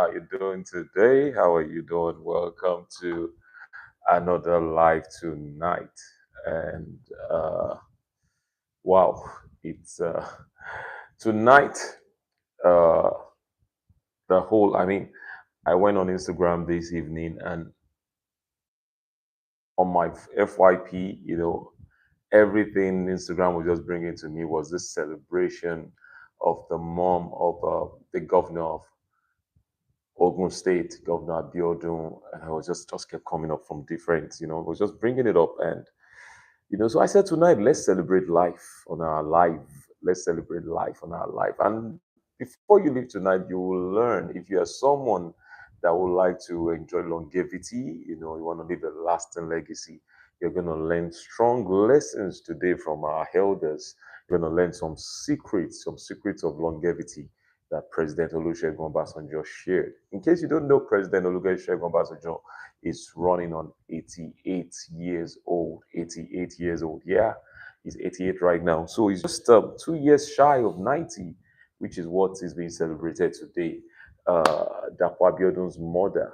How you doing today? How are you doing? Welcome to another live tonight. And wow, it's tonight. Uh, I went on Instagram this evening, and on my FYP, everything Instagram was just bringing to me was this celebration of the mom of the governor of Ogun State, Governor Abiodun, and I was just kept coming up from different, I was just bringing it up, and so I said tonight, let's celebrate life on our life. Let's celebrate life on our life. And before you leave tonight, you will learn if you are someone that would like to enjoy longevity, you want to leave a lasting legacy. You're going to learn strong lessons today from our elders. You're going to learn some secrets of longevity that President Olusegun Obasanjo shared. In case you don't know, President Olusegun Obasanjo is running on 88 years old. 88 years old. Yeah, he's 88 right now. So he's just 2 years shy of 90, which is what is being celebrated today. Dapo Abiodun's mother,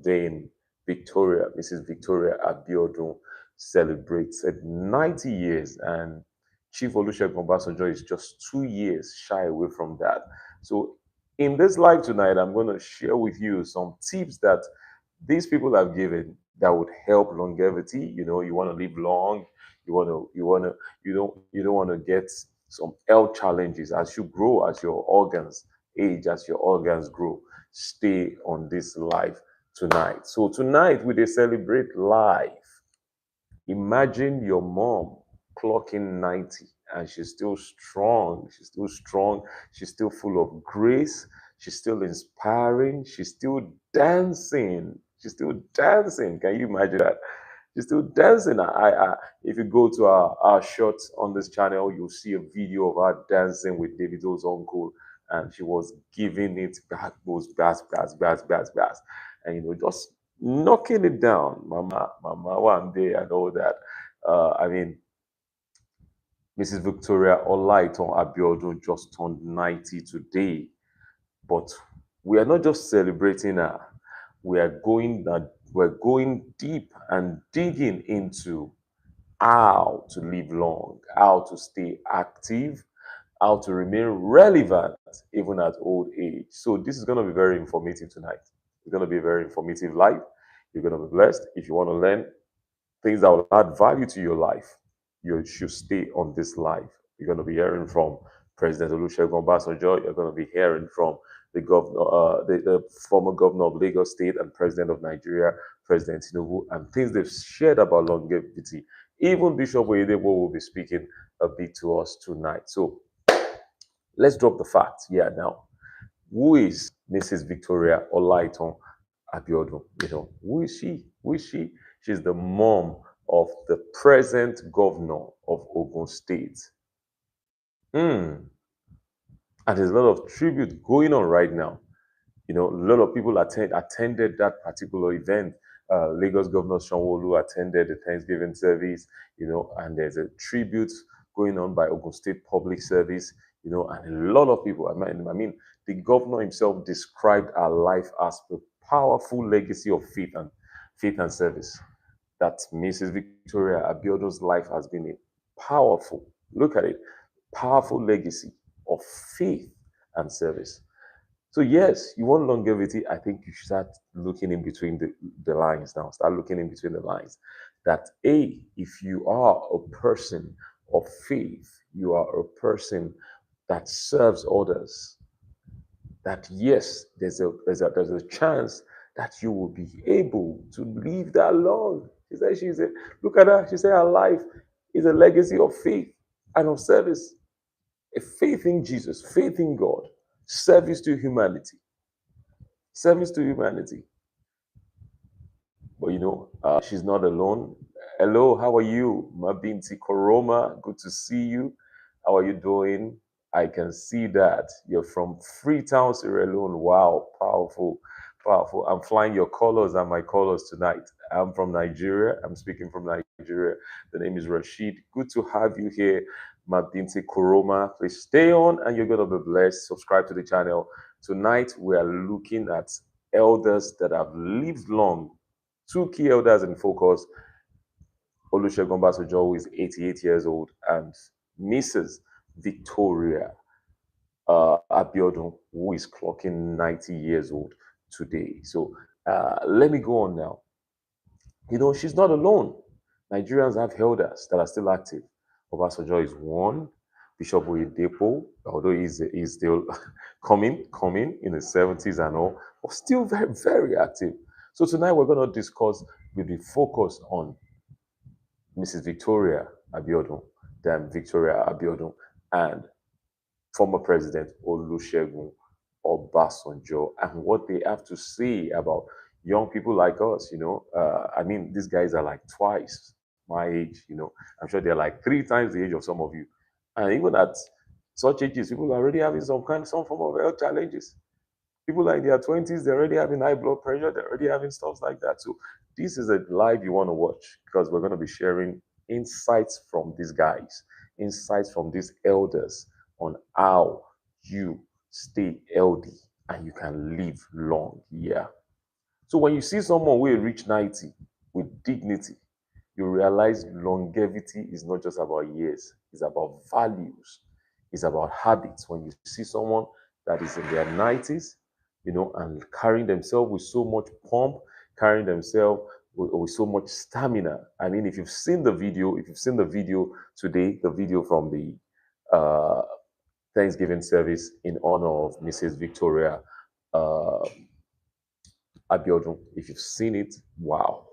Dame Victoria, Mrs. Victoria Abiodun, celebrates at 90 years, and Chief Olusegun Obasanjo is just 2 years shy away from that. So, in this live tonight, I'm going to share with you some tips that these people have given that would help longevity. You want to live long, you don't want to get some health challenges as you grow, as your organs age, as your organs grow. Stay on this life tonight. So tonight we dey celebrate life. Imagine your mom clocking 90 and she's still strong. She's still strong. She's still full of grace. She's still inspiring. She's still dancing. She's still dancing. Can you imagine that? She's still dancing. If you go to our shots on this channel, you'll see a video of her dancing with Davido's uncle, and she was giving it back, those bass, and just knocking it down, mama one day and all that. I mean, Mrs. Victoria Olaiton Abiodun just turned 90 today, but we are not just celebrating her. We are we're going deep and digging into how to live long, how to stay active, how to remain relevant even at old age. So this is going to be very informative tonight. It's going to be a very informative life. You're going to be blessed. If you want to learn things that will add value to your life, you should stay on this life. You're going to be hearing from President Olusegun Obasanjo. You're going to be hearing from the governor, the former governor of Lagos State and President of Nigeria, President Tinubu, and things they've shared about longevity. Even Bishop Oyedepo will be speaking a bit to us tonight. So let's drop the facts here now. Who is Mrs. Victoria Olaiton Abiodun? Who is she? Who is she? She's the mom of the present governor of Ogun State. And there's a lot of tribute going on right now. A lot of people attended that particular event. Lagos Governor Sanwo-Olu attended the Thanksgiving service, and there's a tribute going on by Ogun State Public Service, and a lot of people. I mean, the governor himself described our life as a powerful legacy of faith and service. That Mrs. Victoria Abiodun's life has been a powerful, look at it, powerful legacy of faith and service. So yes, you want longevity. I think you should start looking in between the lines now. Start looking in between the lines. That if you are a person of faith, you are a person that serves others. That yes, there's a chance that you will be able to live that long. She said, look at her. She said her life is a legacy of faith and of service. A faith in Jesus, faith in God, service to humanity. Service to humanity. But she's not alone. Hello, how are you? Mabinti Koroma, good to see you. How are you doing? I can see that you're from Freetown, Sierra Leone. Wow, powerful, powerful. I'm flying your colors and my colors tonight. I'm from Nigeria. I'm speaking from Nigeria. The name is Rashid. Good to have you here, Mabinti Koroma. Please stay on and you're going to be blessed. Subscribe to the channel. Tonight, we are looking at elders that have lived long. Two key elders in focus: Olusegun Obasanjo, who is 88 years old, and Mrs. Victoria Abiodun, who is clocking 90 years old today. So let me go on now. She's not alone. Nigerians have elders that are still active. Obasanjo is one. Bishop Oyedepo, although he's still coming in his 70s and all, but still very, very active. So tonight we're going to discuss with the focus on Mrs. Victoria Abiodun, then Victoria Abiodun, and former President Olusegun Obasanjo, and what they have to say about young people like us. I mean, these guys are like twice my age. I'm sure they're like three times the age of some of you, and even at such ages, people are already having some form of health challenges. People are in their 20s, they're already having high blood pressure, they're already having stuff like that. So this is a live you want to watch, because we're going to be sharing insights from these guys, insights from these elders on how you stay healthy and you can live long. Yeah. So when you see someone who will reach 90 with dignity, you realize longevity is not just about years, it's about values, it's about habits. When you see someone that is in their 90s, and carrying themselves with so much pomp, carrying themselves with so much stamina. I mean, if you've seen the video today, the video from the uh, Thanksgiving service in honor of Mrs. Victoria uh, Abiodun, if you've seen it, wow,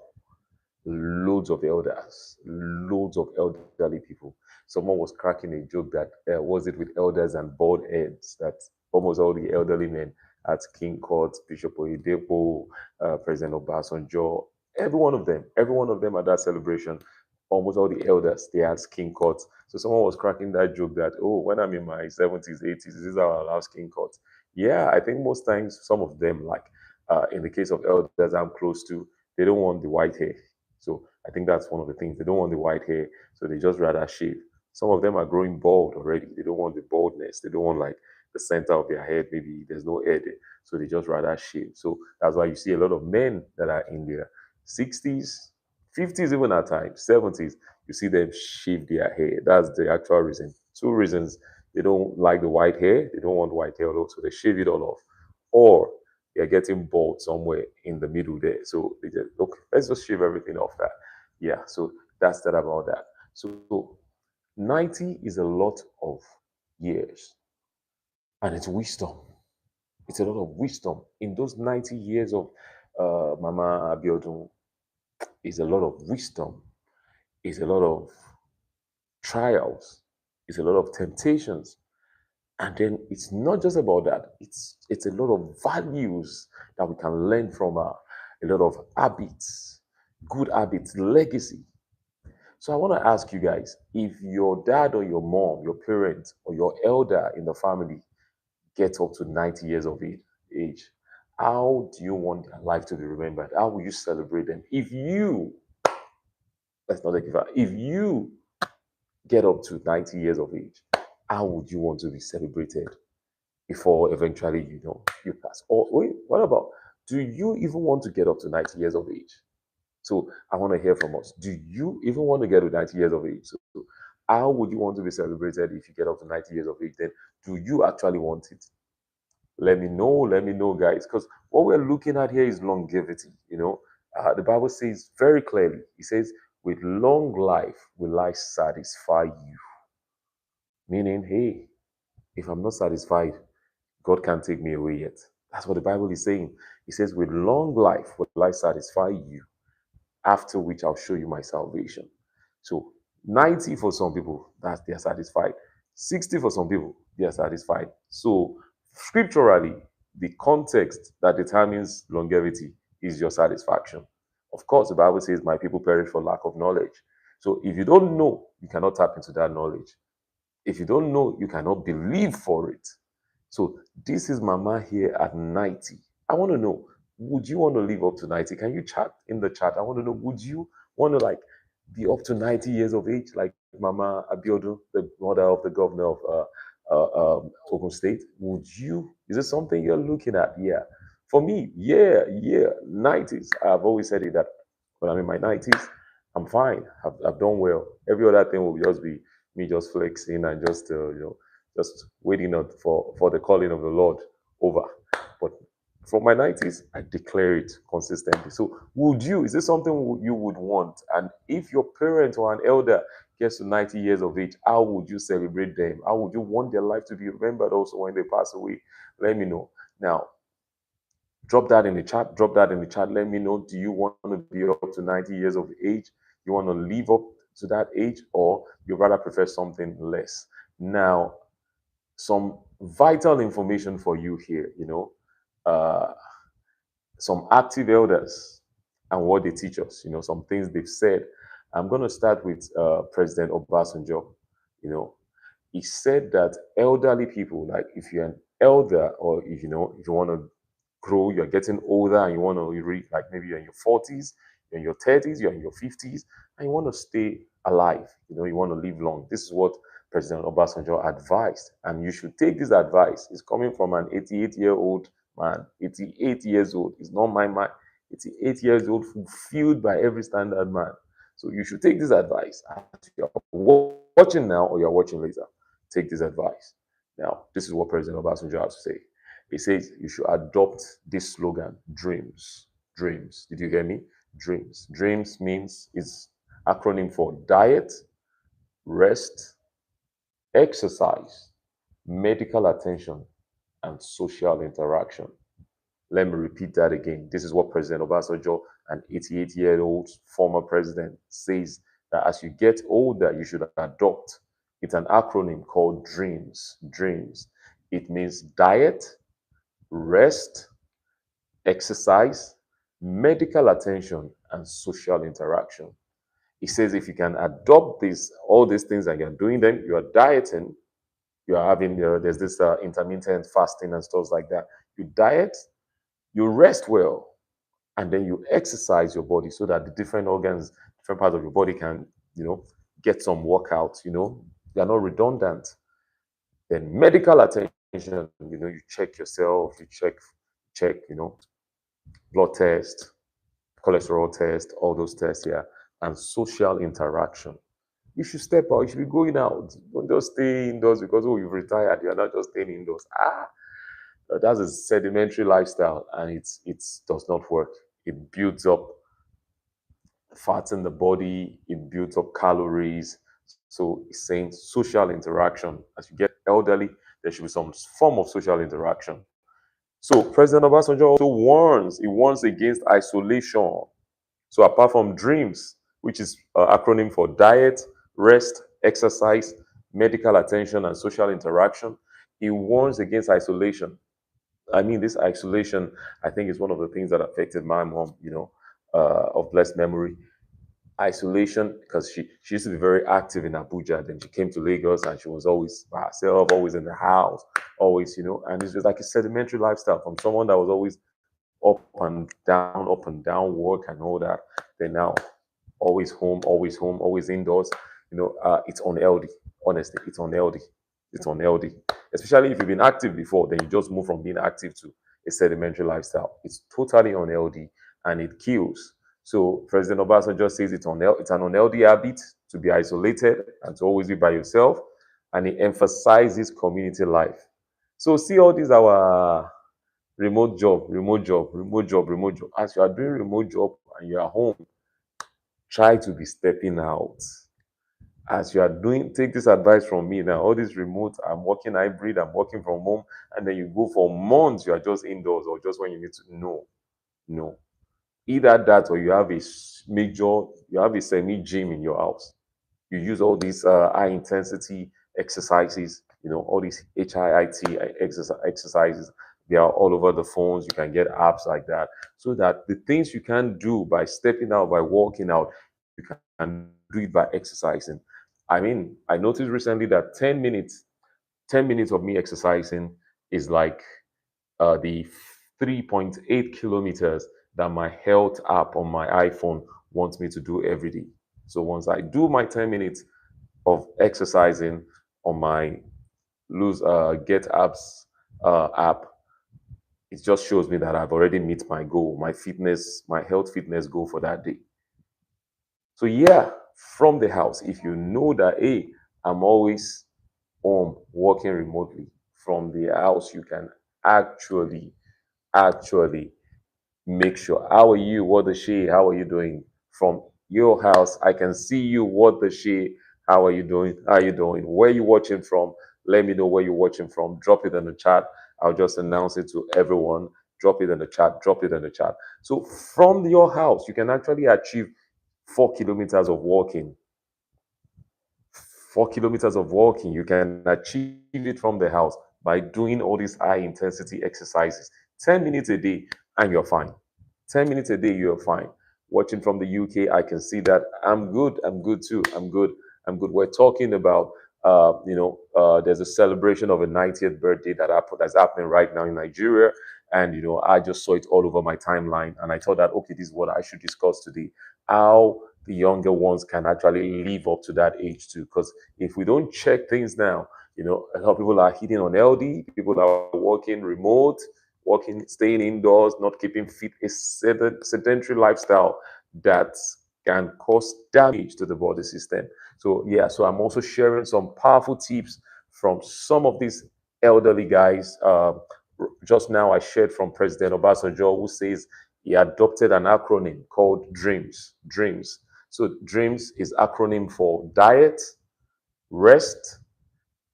loads of elderly people. Someone was cracking a joke that was it with elders and bald heads that almost all the elderly men at King Court, Bishop Oyedepo, President Obasanjo, every one of them at that celebration, almost all the elders, they had skin cuts. So someone was cracking that joke that, oh, when I'm in my 70s, 80s, this is how I'll have skin cuts. Yeah, I think most times some of them, like in the case of elders I'm close to, they don't want the white hair. So I think that's one of the things. They don't want the white hair, so they just rather shave. Some of them are growing bald already. They don't want the baldness. They don't want like the center of their head. Maybe there's no hair there, so they just rather shave. So that's why you see a lot of men that are in their 60s, 50s, even at times 70s. You see them shave their hair. That's the actual reason. Two reasons: they don't like the white hair. They don't want white hair, so they shave it all off, or they're getting bald somewhere in the middle there. So they just, look, let's just shave everything off that. Yeah, so that's that about that. So 90 is a lot of years, and it's wisdom. It's a lot of wisdom. In those 90 years of Mama Abiodun, is a lot of wisdom, is a lot of trials, is a lot of temptations. And then it's not just about that. It's a lot of values that we can learn from her, a lot of habits, good habits, legacy. So I want to ask you guys, if your dad or your mom, your parents, or your elder in the family get up to 90 years of age, how do you want their life to be remembered? How will you celebrate them? Let's not take it far, if you get up to 90 years of age, how would you want to be celebrated before eventually you pass? Or wait, what about, do you even want to get up to 90 years of age? So I want to hear from us. Do you even want to get to 90 years of age? So how would you want to be celebrated if you get up to 90 years of age? Then do you actually want it? Let me know, guys, because what we're looking at here is longevity. The Bible says very clearly, it says, with long life will I satisfy you. Meaning, hey, if I'm not satisfied, God can't take me away yet. That's what the Bible is saying. It says, with long life will I satisfy you, after which I'll show you my salvation. So 90 for some people, that they are satisfied. 60 for some people, they are satisfied. So scripturally, the context that determines longevity is your satisfaction. Of course, the Bible says, my people perish for lack of knowledge. So if you don't know, you cannot tap into that knowledge. If you don't know, you cannot believe for it. So this is Mama here at 90. I want to know, would you want to live up to 90? Can you chat in the chat? I want to know, would you want to like be up to 90 years of age, like Mama Abiodun, the mother of the governor of Ogun State. Would you? Is it something you're looking at? Yeah. For me, yeah, yeah. 90s. I've always said it that when I'm in my 90s, I'm fine. I've done well. Every other thing will just be me just flexing and just just waiting out for the calling of the Lord over. But from my 90s, I declare it consistently. So, would you? Is this something you would want? And if your parent or an elder gets to 90 years of age, how would you celebrate them? How would you want their life to be remembered also when they pass away? Let me know. Now, drop that in the chat. Drop that in the chat. Let me know. Do you want to be up to 90 years of age? You want to live up to that age, or you rather prefer something less? Now, some vital information for you here, uh, some active elders and what they teach us, some things they've said. I'm going to start with President Obasanjo. You know, he said that elderly people, like if you're an elder or if you want to grow, you're getting older and you want to reach, like maybe you're in your 40s, you're in your 30s, you're in your 50s, and you want to stay alive, you want to live long. This is what President Obasanjo advised, and you should take this advice. It's coming from an 88-year-old man, 88 years old. It's not my man, 88 years old, fulfilled by every standard man. So you should take this advice as you're watching now or you're watching later. Take this advice. Now, this is what President Obasanjo has to say. He says you should adopt this slogan, dreams. Dreams. Did you hear me? Dreams. Dreams means is acronym for diet, rest, exercise, medical attention, and social interaction. Let me repeat that again. This is what President Obasanjo, an 88-year-old former president, says that as you get older, you should adopt. It's an acronym called DREAMS. DREAMS. It means diet, rest, exercise, medical attention, and social interaction. He says if you can adopt all these things and you're doing them, you are dieting, you are having, there's this intermittent fasting and stuff like that. You diet, you rest well, and then you exercise your body so that the different organs, different parts of your body can, get some workout, they're not redundant. Then medical attention, you check yourself, you check, blood test, cholesterol test, all those tests here, and social interaction. You should step out, you should be going out. Don't just stay indoors because you've retired. You're not just staying indoors. That's a sedimentary lifestyle, and it does not work. It builds up fat in the body, it builds up calories. So it's saying social interaction. As you get elderly, there should be some form of social interaction. So President Obasanjo also warns against isolation. So apart from dreams, which is acronym for diet, rest, exercise, medical attention, and social interaction, he warns against isolation. I mean, this isolation, I think, is one of the things that affected my mom, of blessed memory. Isolation, because she used to be very active in Abuja. Then she came to Lagos and she was always by herself, always in the house, always, and it's just like a sedimentary lifestyle from someone that was always up and down work and all that. Then now always home, always indoors. It's unhealthy. Honestly, it's unhealthy. It's unhealthy. Especially if you've been active before, then you just move from being active to a sedimentary lifestyle. It's totally unhealthy and it kills. So President Obasanjo says it's an unhealthy habit to be isolated and to always be by yourself. And he emphasizes community life. So see all these our remote job, remote job, remote job, remote job. As you are doing remote job and you are home, try to be stepping out. As you are doing, take this advice from me now. All this remote, I'm working hybrid, I'm working from home, and then you go for months, you are just indoors or just when you need to. No, no. Either that or you have a semi gym in your house. You use all these high intensity exercises, all these HIIT exercises. They are all over the phones. You can get apps like that so that the things you can do by stepping out, by walking out, you can do it by exercising. I mean, I noticed recently that 10 minutes of me exercising is like the 3.8 kilometers that my health app on my iPhone wants me to do every day. So once I do my 10 minutes of exercising on my lose Get Apps app, it just shows me that I've already met my goal, my fitness, my health fitness goal for that day. So yeah, from the house, if you know that, hey, I'm always home working remotely from the house, you can actually actually make sure. How are you? What the shit? How are you doing? From your house, I can see you. What the shit? How are you doing? How are you doing? Where you watching from? Let me know where you're watching from. Drop it in the chat. I'll just announce it to everyone. Drop it in the chat. Drop it in the chat. So from your house, you can actually achieve 4 kilometers of walking. 4 kilometers of walking, you can achieve it from the house by doing all these high intensity exercises. 10 minutes a day, and you're fine. 10 minutes a day, you're fine. Watching from the UK, I can see that I'm good. I'm good too. I'm good. I'm good. We're talking about, there's a celebration of a 90th birthday that's happening right now in Nigeria. And, I just saw it all over my timeline. And I thought that, okay, this is what I should discuss today. How the younger ones can actually live up to that age too. Because if we don't check things now, a lot of people are hitting on LD, people are working remote, working, staying indoors, not keeping fit, a sedentary lifestyle that can cause damage to the body system. So yeah, so I'm also sharing some powerful tips from some of these elderly guys. Just now I shared from President Obasanjo, who says he adopted an acronym called DREAMS. DREAMS. So DREAMS is acronym for diet, rest,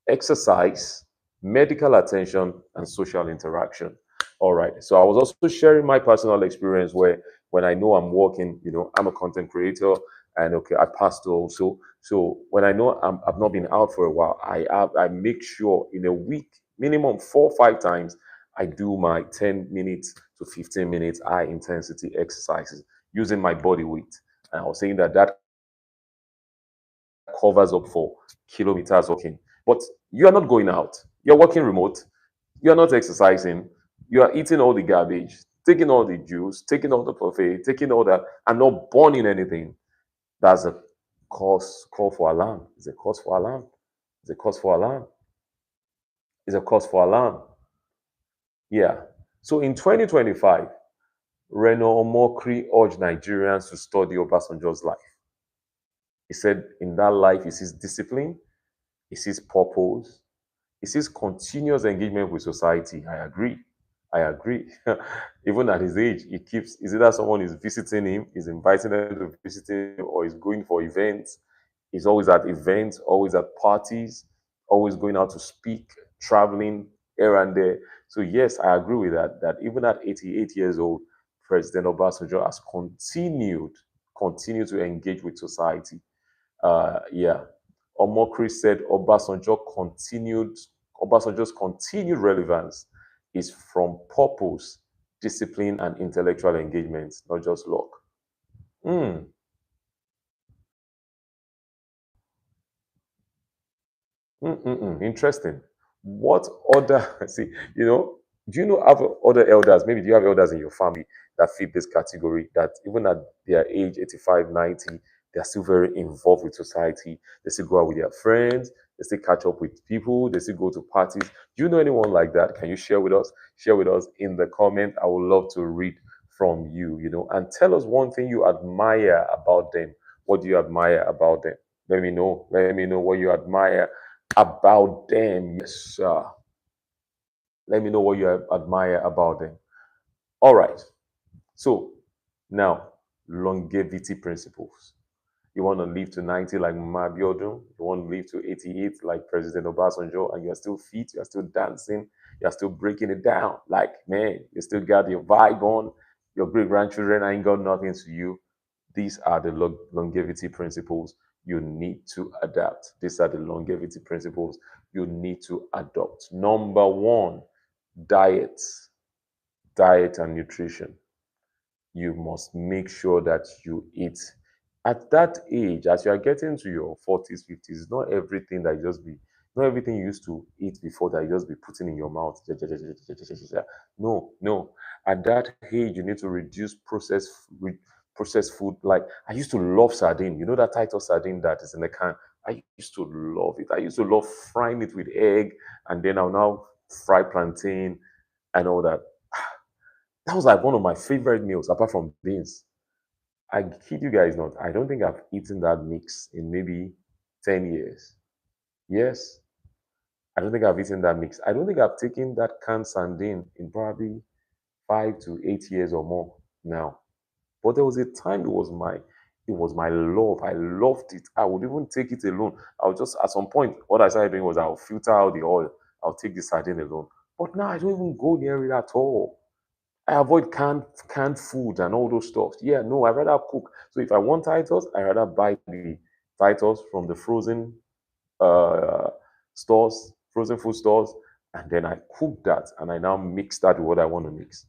exercise, medical attention, and social interaction. All right. So I was also sharing my personal experience where when I know I'm working, I'm a content creator, and okay, I pastor also. So when I know I've not been out for a while, I make sure in a week, minimum 4 or 5 times, I do my 10 minutes to 15 minutes high intensity exercises using my body weight. And I was saying that covers up for kilometers walking. But you are not going out. You're working remote. You're not exercising. You are eating all the garbage, taking all the juice, taking all the buffet, taking all that, and not burning anything. That's a call for alarm. It's a cause for alarm. It's a cause for alarm. It's a cause for alarm. Yeah. So in 2025, Reno Omokri urged Nigerians to study Obasanjo's life. He said in that life, he sees discipline, he sees purpose, he sees continuous engagement with society. I agree. I agree. Even at his age, he keeps, is either someone is visiting him, is inviting them to visit him, or is going for events. He's always at events, always at parties, always going out to speak, traveling here and there. So yes, I agree with that. That even at 88 years old, President Obasanjo has continued to engage with society. Yeah. Omokri said Obasanjo's continued relevance is from purpose, discipline, and intellectual engagement, not just luck. Mm, interesting. What other, see, do you know other elders? Maybe do you have elders in your family that fit this category that even at their age, 85, 90, they're still very involved with society. They still go out with their friends. They still catch up with people. They still go to parties. Do you know anyone like that? Can you share with us? Share with us in the comment. I would love to read from you, and tell us one thing you admire about them. What do you admire about them? Let me know. Let me know what you admire about them. Yes, sir. Let me know what you admire about them. All right. So now, longevity principles. You want to live to 90 like Mama Abiodun. You want to live to 88 like President Obasanjo, and you're still fit, you're still dancing, you're still breaking it down. Like, man, you still got your vibe on. Your great grandchildren ain't got nothing to you. These are the longevity principles you need to adapt. These are the longevity principles you need to adopt. Number one, diet, diet and nutrition. You must make sure that you eat at that age, as you are getting to your 40s, 50s. Not everything that you just be, not everything you used to eat before that you just be putting in your mouth. No, no. At that age, you need to reduce processed food. Like I used to love sardine. You know that Titus sardine that is in the can. I used to love it. I used to love frying it with egg, and then I'll now fry plantain and all that. That was like one of my favorite meals, apart from beans. I kid you guys not. I don't think I've eaten that mix in maybe 10 years. Yes, I don't think I've eaten that mix. I don't think I've taken that canned sardine in probably 5 to 8 years or more now. But there was a time it was my love. I loved it. I would even take it alone. I would just at some point, what I started doing was I'll filter out the oil. I'll take the sardine alone. But now I don't even go near it at all. I avoid canned food and all those stuff. Yeah, no, I rather cook. So if I want Titus, I rather buy the Titus from the frozen uh stores, frozen food stores, and then I cook that and I now mix that with what I want to mix.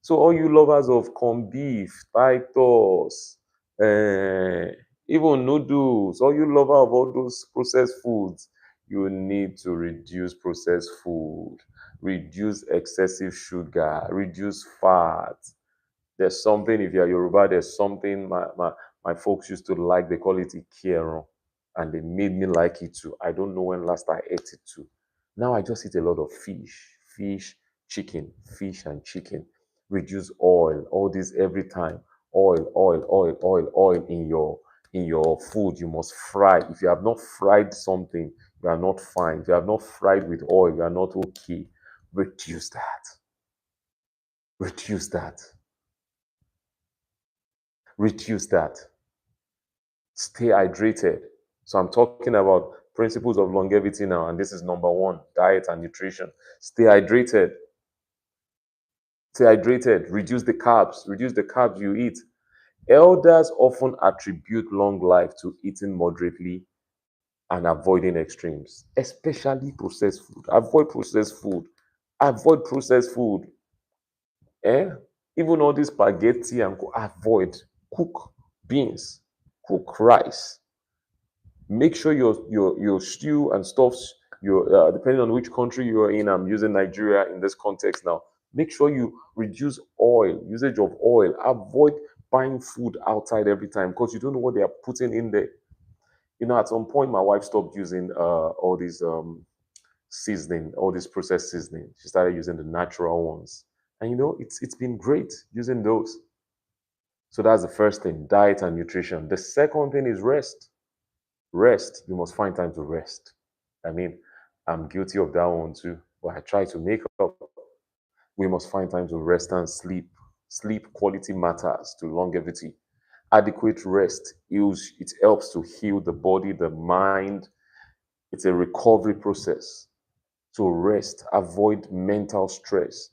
So all you lovers of corned beef, Titus, even noodles, all you lover of all those processed foods, you need to reduce processed food, reduce excessive sugar, reduce fat. There's something, if you're Yoruba, there's something my folks used to like. They call it Ikero. And they made me like it too. I don't know when last I ate it too. Now I just eat a lot of fish, chicken, fish and chicken. Reduce oil, all this every time. Oil in your food. You must fry. If you have not fried something, you are not fine. If you have not fried with oil, you are not okay. Reduce that. Reduce that. Reduce that. Stay hydrated. So I'm talking about principles of longevity now, and this is number one: diet and nutrition. Stay hydrated. Stay hydrated. Reduce the carbs you eat. Elders often attribute long life to eating moderately and avoiding extremes, especially processed food. Avoid processed food. Avoid processed food. Eh? Even all this spaghetti and avoid. Cook beans. Cook rice. Make sure your stew and stuffs, your depending on which country you're in. I'm using Nigeria in this context now. Make sure you reduce usage of oil. Avoid buying food outside every time because you don't know what they are putting in there. At some point my wife stopped using all these seasoning, all this processed seasoning. She started using the natural ones, and it's been great using those. So that's the first thing: diet and nutrition. The second thing is rest. Rest. You must find time to rest. I mean, I'm guilty of that one too, but I try to make up. We must find time to rest and sleep. Sleep quality matters to longevity. Adequate rest heals, it helps to heal the body, the mind. It's a recovery process. So rest, avoid mental stress,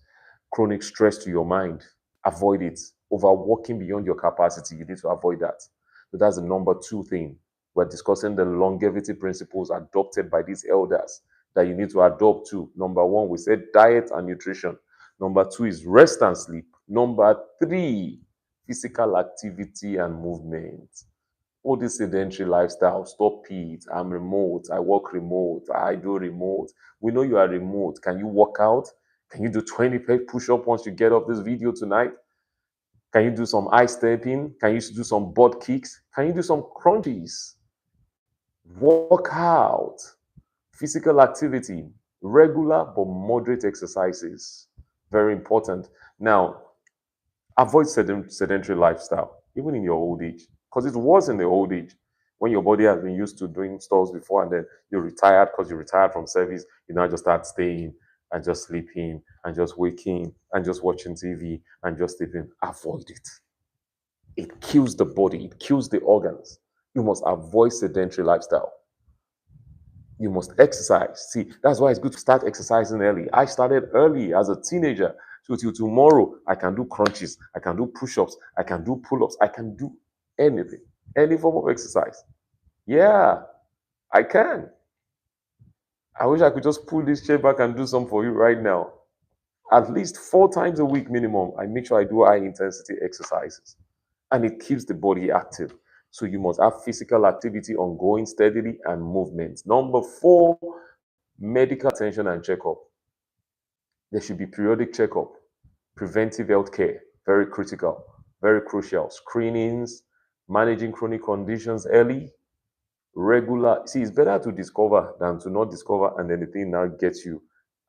chronic stress to your mind. Avoid it. Overworking beyond your capacity, you need to avoid that. So that's the number two thing. We're discussing the longevity principles adopted by these elders that you need to adopt too. Number one, we said diet and nutrition. Number two is rest and sleep. Number three, physical activity and movement. All this sedentary lifestyle, stop it. I'm remote. I work remote. I do remote. We know you are remote. Can you work out? Can you do 20 push up once you get off this video tonight? Can you do some ice stepping? Can you do some butt kicks? Can you do some crunches? Work out. Physical activity, regular but moderate exercises. Very important. Now, avoid sedentary lifestyle, even in your old age, because it was in the old age when your body has been used to doing stuff before, and then you're retired because you retired from service. You now just start staying and just sleeping and just waking and just watching TV and just sleeping. Avoid it. It kills the body. It kills the organs. You must avoid sedentary lifestyle. You must exercise. See, that's why it's good to start exercising early. I started early as a teenager. So till tomorrow, I can do crunches, I can do push-ups, I can do pull-ups, I can do anything, any form of exercise. Yeah, I can. I wish I could just pull this chair back and do some for you right now. At least 4 times a week minimum, I make sure I do high intensity exercises. And it keeps the body active. So you must have physical activity ongoing steadily and movement. Number four, medical attention and checkup. There should be periodic checkup, preventive health care, very critical, very crucial. Screenings, managing chronic conditions early, Regular, see, it's better to discover than to not discover and then the thing now gets you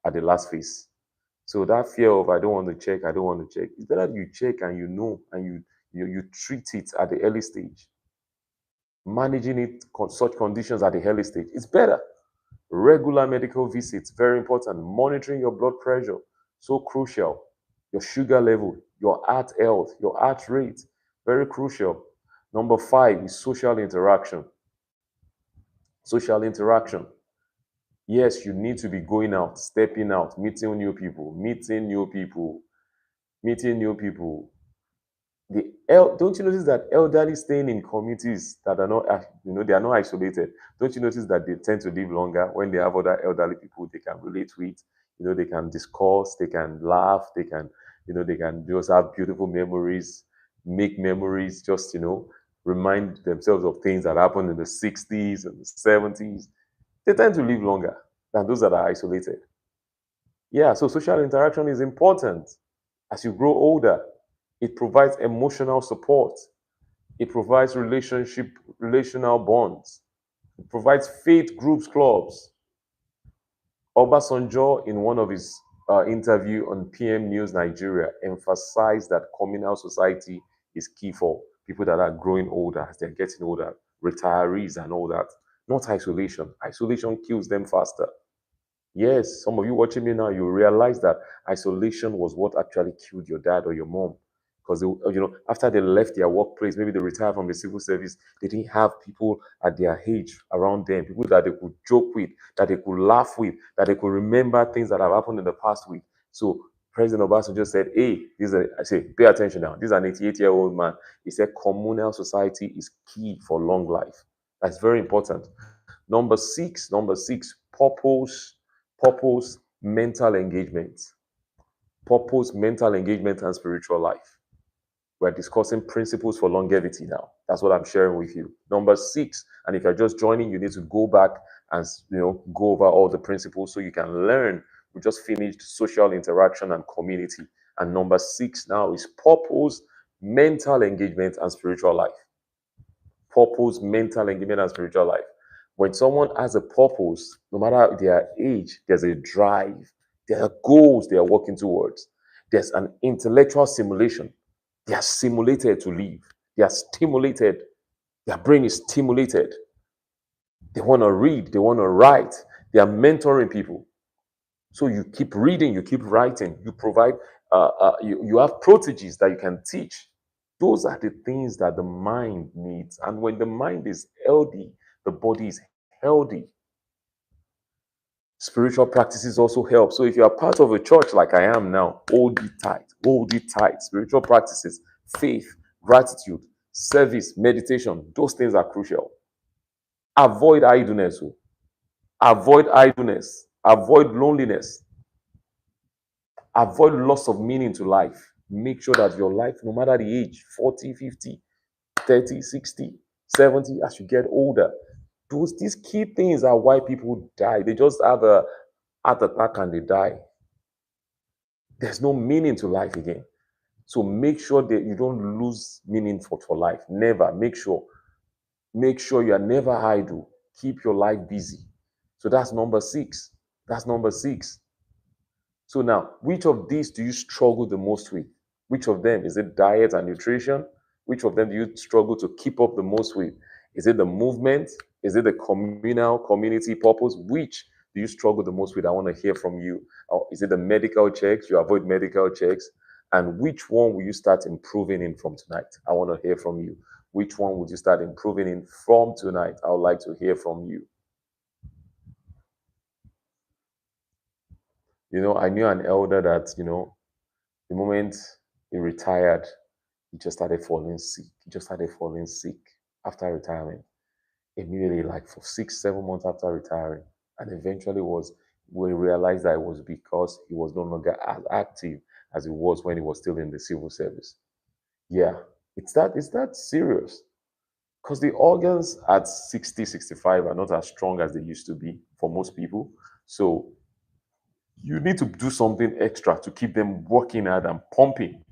at the last phase. So that fear of I don't want to check, I don't want to check. It's better you check and you know and you treat it at the early stage. Managing it such conditions at the early stage. It's better. Regular medical visits, very important. Monitoring your blood pressure, so crucial. Your sugar level, your heart health, your heart rate, very crucial. Number five is social interaction. Social interaction. Yes, you need to be going out, stepping out, meeting new people, meeting new people, meeting new people. Don't you notice that elderly staying in communities that are not, they are not isolated? Don't you notice that they tend to live longer when they have other elderly people they can relate with? They can discuss, they can laugh, they can just have beautiful memories, make memories, just, remind themselves of things that happened in the 60s and the 70s. They tend to live longer than those that are isolated. Yeah, so social interaction is important as you grow older. It provides emotional support. It provides relational bonds. It provides faith groups, clubs. Obasanjo, in one of his interview on PM News Nigeria, emphasized that communal society is key for people that are growing older, as they're getting older, retirees and all that. Not isolation. Isolation kills them faster. Yes, some of you watching me now, you realize that isolation was what actually killed your dad or your mom. Because after they left their workplace, maybe they retired from the civil service, they didn't have people at their age around them, people that they could joke with, that they could laugh with, that they could remember things that have happened in the past week. So President Obasanjo said, hey, I say, pay attention now. This is an 88-year-old man. He said communal society is key for long life. That's very important. Number six, purpose, mental engagement. Purpose, mental engagement, and spiritual life. We're discussing principles for longevity now. That's what I'm sharing with you. Number six, and if you're just joining, you need to go back and go over all the principles so you can learn. We just finished social interaction and community. And number six now is purpose, mental engagement, and spiritual life. Purpose, mental engagement, and spiritual life. When someone has a purpose, no matter their age, there's a drive, there are goals they are working towards. There's an intellectual simulation. They are simulated to live. They are stimulated. Their brain is stimulated. They want to read. They want to write. They are mentoring people. So you keep reading, you keep writing, you provide, you have proteges that you can teach. Those are the things that the mind needs. And when the mind is healthy, the body is healthy. Spiritual practices also help. So if you are part of a church like I am now, hold it tight, hold it tight. Spiritual practices, faith, gratitude, service, meditation, those things are crucial. Avoid idleness. Avoid idleness. Avoid loneliness. Avoid loss of meaning to life. Make sure that your life, no matter the age, 40, 50, 30, 60, 70, as you get older, these key things are why people die. They just have a heart attack and they die. There's no meaning to life again. So make sure that you don't lose meaning for life. Never. Make sure. Make sure you are never idle. Keep your life busy. So that's number six. That's number six. So now, which of these do you struggle the most with? Which of them? Is it diet and nutrition? Which of them do you struggle to keep up the most with? Is it the movement? Is it the communal community purpose? Which do you struggle the most with? I want to hear from you. Or is it the medical checks? You avoid medical checks. And which one will you start improving in from tonight? I want to hear from you. Which one would you start improving in from tonight? I would like to hear from you. I knew an elder that, the moment he retired, he just started falling sick. He just started falling sick after retirement. Immediately, like for 6, 7 months after retiring. And eventually we realized that it was because he was no longer as active as he was when he was still in the civil service. Yeah, it's that serious. Because the organs at 60, 65 are not as strong as they used to be for most people. So you need to do something extra to keep them working hard and pumping.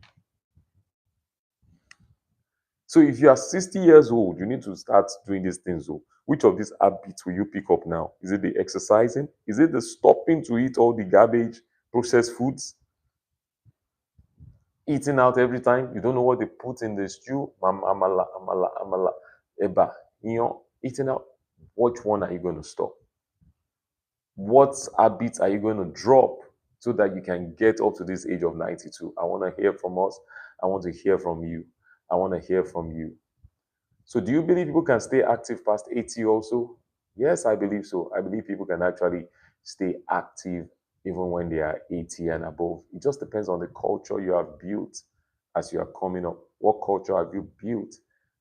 So if you are 60 years old, you need to start doing these things. So which of these habits will you pick up now? Is it the exercising? Is it the stopping to eat all the garbage, processed foods? Eating out every time? You don't know what they put in the stew? Amala, amala, amala, eba, eating out. Which one are you going to stop? What habits are you going to drop so that you can get up to this age of 92? I want to hear from us. I want to hear from you. I want to hear from you. So, do you believe people can stay active past 80 also? Yes, I believe so. I believe people can actually stay active even when they are 80 and above. It just depends on the culture you have built as you are coming up. What culture have you built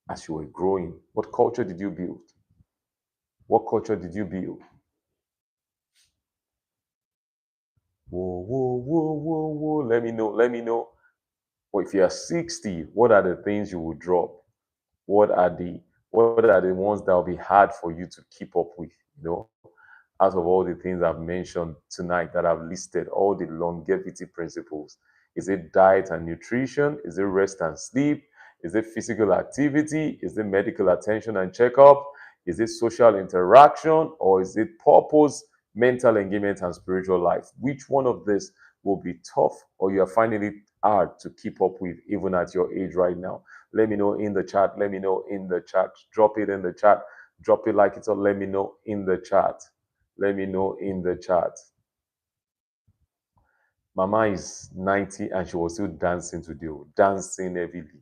as you were growing? What culture did you build? What culture did you build? Whoa, whoa, whoa, whoa, whoa. Let me know. Let me know. Or if you are 60, what are the things you will drop? What are the ones that will be hard for you to keep up with? You know, out of all the things I've mentioned tonight that I've listed, all the longevity principles. Is it diet and nutrition? Is it rest and sleep? Is it physical activity? Is it medical attention and checkup? Is it social interaction? Or is it purpose, mental engagement, and spiritual life? Which one of this will be tough or you are finding it hard to keep up with even at your age right now? Let me know in the chat. Let me know in the chat. Drop it in the chat. Drop it like it's all. Let me know in the chat. Let me know in the chat. Mama is 90 and she was still dancing today. Dancing heavily.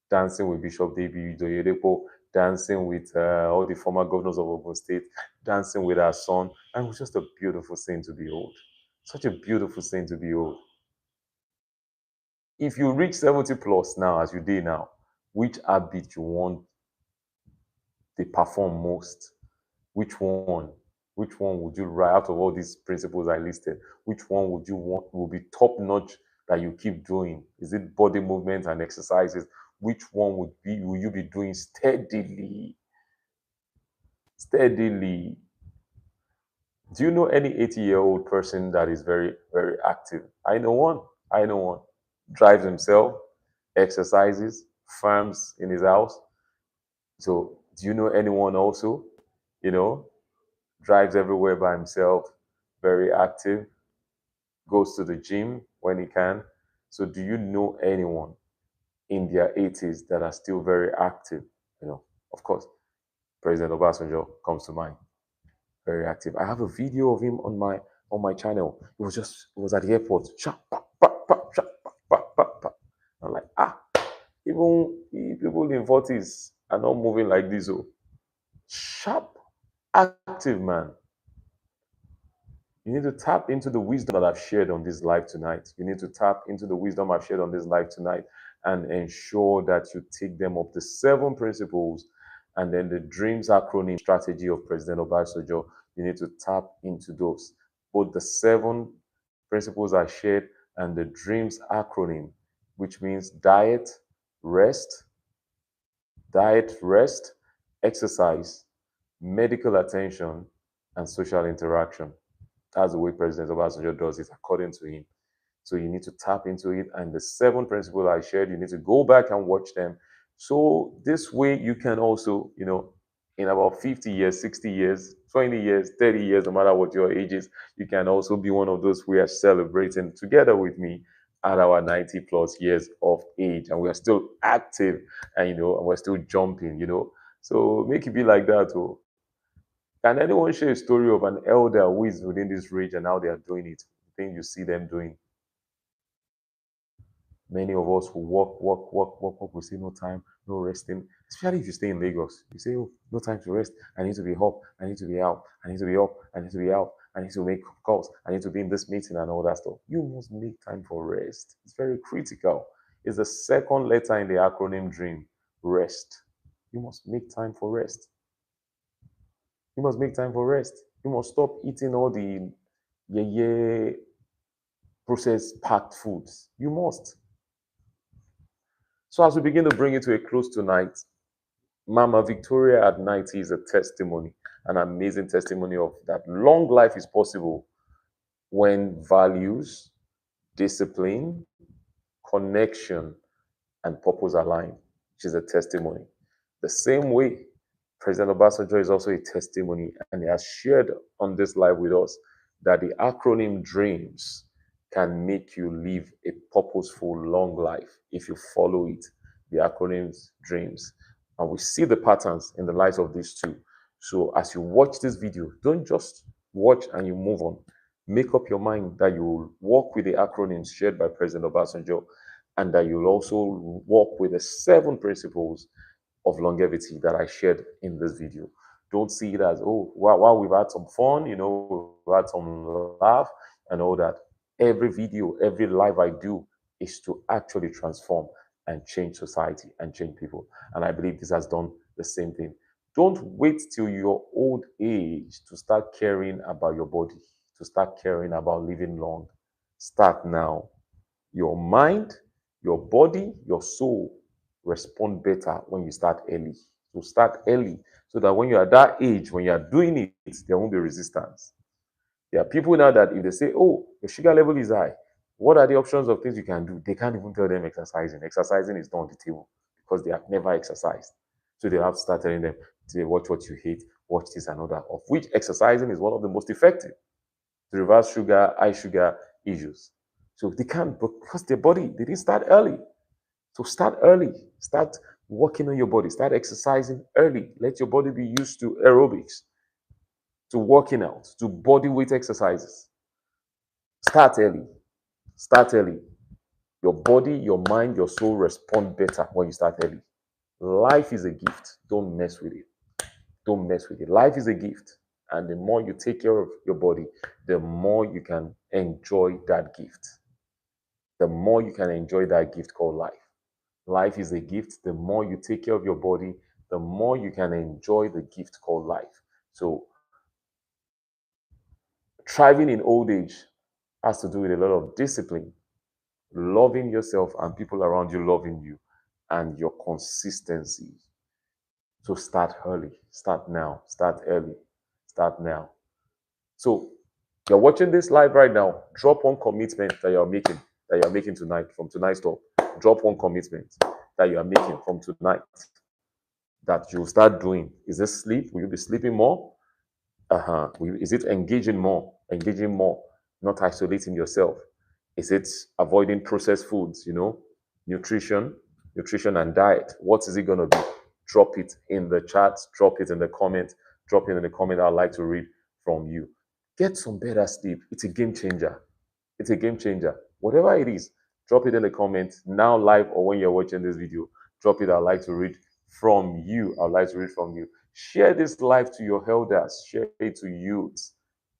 Dancing with Bishop David Doyedepo, dancing with all the former governors of Ogun State, dancing with her son. And it was just a beautiful thing to behold. Such a beautiful thing to behold. If you reach 70 plus now, as you did now, which habit you want they perform most? Which one? Which one would you write out of all these principles I listed? Which one would you want will be top notch that you keep doing? Is it body movement and exercises? Which one will you be doing steadily? Steadily. Do you know any 80-year-old person that is very, very active? I know one. I know one. Drives himself, exercises, farms in his house. So do you know anyone also? You know, drives everywhere by himself, very active, goes to the gym when he can. So, do you know anyone in their 80s that are still very active? You know, of course, President Obasanjo comes to mind, very active. I have a video of him on my channel. It was at the airport. Shop, pop, pop, pop, shop, pop, pop, pop, pop. I'm like, even people in 40s are not moving like this. Oh, sharp, active man. You need to tap into the wisdom that I've shared on this live tonight. You need to tap into the wisdom I've shared on this live tonight and ensure that you take them up the 7 principles and then the dreams acronym strategy of President Obasanjo. You need to tap into those. Both the 7 principles I shared and the dreams acronym, which means rest, rest, exercise, medical attention, and social interaction. That's the way President Obasanjo does it, according to him. So you need to tap into it. And the 7 principles I shared, you need to go back and watch them. So this way you can also, in about 50 years, 60 years, 20 years, 30 years, no matter what your age is, you can also be one of those who are celebrating together with me at our 90 plus years of age. And we are still active and, and we're still jumping. So make it be like that. Oh. Can anyone share a story of an elder who is within this range and how they are doing it? The thing you see them doing. Many of us who work, work, work, work, work, we say no time, no resting. Especially if you stay in Lagos. You say, oh, no time to rest. I need to be up. I need to be out. I need to be up. I need to be out. I need to make calls. I need to be in this meeting and all that stuff. You must make time for rest. It's very critical. It's the second letter in the acronym DREAM, rest. You must make time for rest. You must make time for rest. You must stop eating all the yeah processed packed foods. You must. So as we begin to bring it to a close tonight, Mama Victoria at 90 is a testimony, an amazing testimony of that long life is possible when values, discipline, connection, and purpose align. She's a testimony. The same way, President Obasanjo is also a testimony, and he has shared on this live with us that the acronym DREAMS can make you live a purposeful, long life if you follow it. The acronyms DREAMS. And we see the patterns in the lives of these two. So as you watch this video, don't just watch and you move on. Make up your mind that you will work with the acronyms shared by President Obasanjo, and that you'll also work with the 7 principles of longevity that I shared in this video. Don't see it as, oh, while we've had some fun, we've had some laugh and all that. Every video, every live I do is to actually transform and change society and change people. And I believe this has done the same thing. Don't wait till your old age to start caring about your body, to start caring about living long. Start now. Your mind, your body, your soul respond better when you start early. So start early so that when you're at that age, when you're doing it, there won't be resistance. There are people now that if they say, oh, your sugar level is high, what are the options of things you can do? They can't even tell them exercising. Exercising is not on the table because they have never exercised. So they have to start telling them, to watch what you hate, watch this and all that, of which exercising is one of the most effective to reverse sugar, high sugar issues. So they can't, because their body, they didn't start early. So start early. Start working on your body. Start exercising early. Let your body be used to aerobics, to working out, to body weight exercises. Start early. Start early. Your body, your mind, your soul respond better when you start early. Life is a gift. Don't mess with it. Don't mess with it. Life is a gift. And the more you take care of your body, the more you can enjoy that gift. The more you can enjoy that gift called life. Life is a gift. The more you take care of your body, the more you can enjoy the gift called life. So, thriving in old age has to do with a lot of discipline, loving yourself and people around you loving you, and your consistency. So, start early, start now, start early, start now. So, you're watching this live right now. Drop one commitment that you're making tonight from tonight's talk. Drop one commitment that you are making from tonight that you'll start doing. Is it sleep? Will you be sleeping more? Is it engaging more? Engaging more, not isolating yourself. Is it avoiding processed foods? Nutrition, nutrition and diet. What is it going to be? Drop it in the chat. Drop it in the comment. Drop it in the comment. I'd like to read from you. Get some better sleep. It's a game changer. It's a game changer. Whatever it is, drop it in the comments now, live, or when you're watching this video. Drop it. I'd like to read from you. I'd like to read from you. Share this live to your elders. Share it to youths.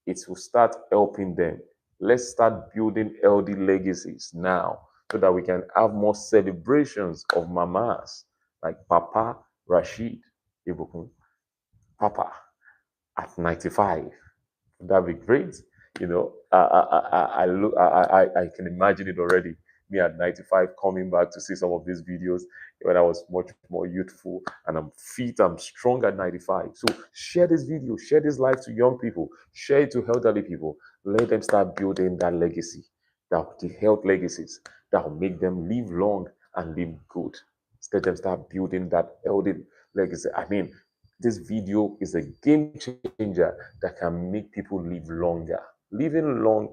It will start helping them. Let's start building healthy legacies now so that we can have more celebrations of mamas like Papa Rashid Ibukun. Papa at 95. That'd be great. I can imagine it already. Me at 95 coming back to see some of these videos when I was much more youthful, and I'm fit, I'm strong at 95. So share this video, share this live to young people, share it to elderly people. Let them start building that legacy, the health legacies that will make them live long and live good. Let them start building that healthy legacy. I mean, this video is a game changer that can make people live longer. Living long,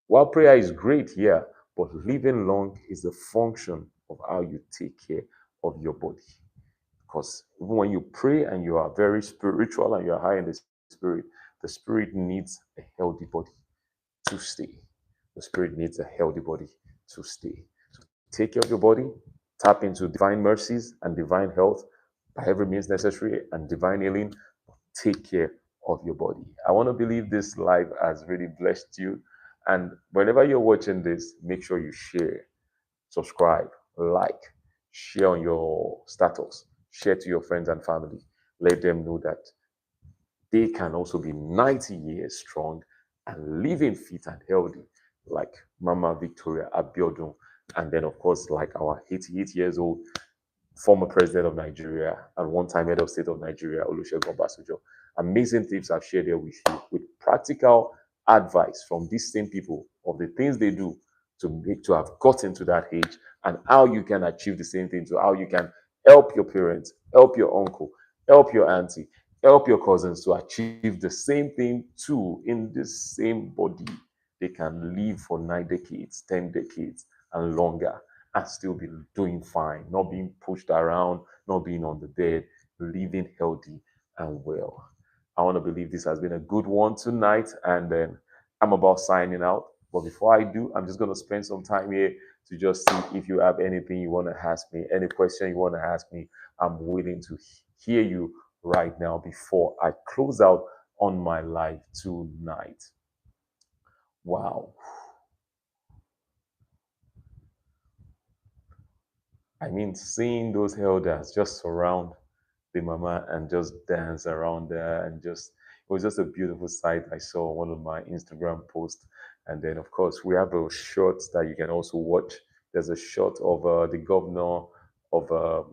while prayer is great here, but living long is the function of how you take care of your body. Because even when you pray and you are very spiritual and you are high in the spirit needs a healthy body to stay. The spirit needs a healthy body to stay. So take care of your body, tap into divine mercies and divine health by every means necessary, and divine healing. Take care of your body. I want to believe this live has really blessed you. And whenever you're watching this, make sure you share, subscribe, like, share on your status, share to your friends and family. Let them know that they can also be 90 years strong and living fit and healthy, like Mama Victoria Abiodun. And then, of course, like our 88 years old former president of Nigeria and one-time head of state of Nigeria, Olusegun Obasanjo. Amazing tips I've shared here with you, with practical advice from these same people of the things they do to have gotten to that age, and how you can achieve the same thing, so how you can help your parents, help your uncle, help your auntie, help your cousins to achieve the same thing too in the same body. They can live for 9 decades, 10 decades, and longer, and still be doing fine, not being pushed around, not being on the bed, living healthy and well. I want to believe this has been a good one tonight, and then I'm about signing out. But before I do, I'm just going to spend some time here to just see if you have anything you want to ask me, any question you want to ask me. I'm willing to hear you right now before I close out on my live tonight. Wow. I mean, seeing those elders just surround the mama and just dance around there, and just it was just a beautiful sight I saw on one of my Instagram posts. And then of course we have a shot that you can also watch. There's a shot of the governor of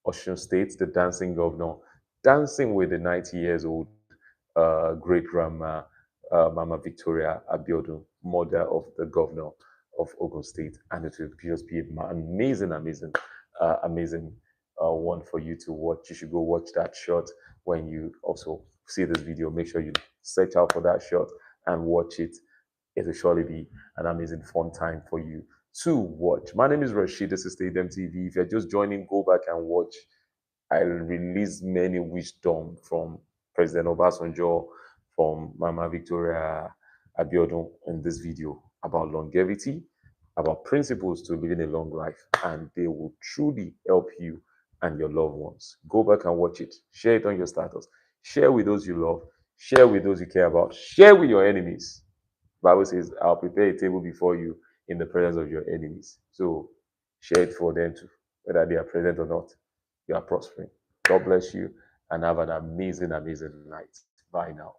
Ocean State, the dancing governor, dancing with the 90 years old great grandma, Mama Victoria Abiodun, mother of the governor of Ogun State. And it will just be an amazing, amazing one for you to watch. You should go watch that shot when you also see this video. Make sure you search out for that shot and watch it. It will surely be an amazing, fun time for you to watch. My name is Rashid. This is Stadium TV. If you're just joining, go back and watch. I release many wisdom from President Obasanjo, from Mama Victoria Abiodun in this video about longevity, about principles to living a long life, and they will truly help you and your loved ones. Go back and watch it. Share it on your status. Share with those you love. Share with those you care about. Share with your enemies. Bible says, I'll prepare a table before you in the presence of your enemies. So share it for them too, whether they are present or not. You are prospering. God bless you and have an amazing, amazing night. Bye now.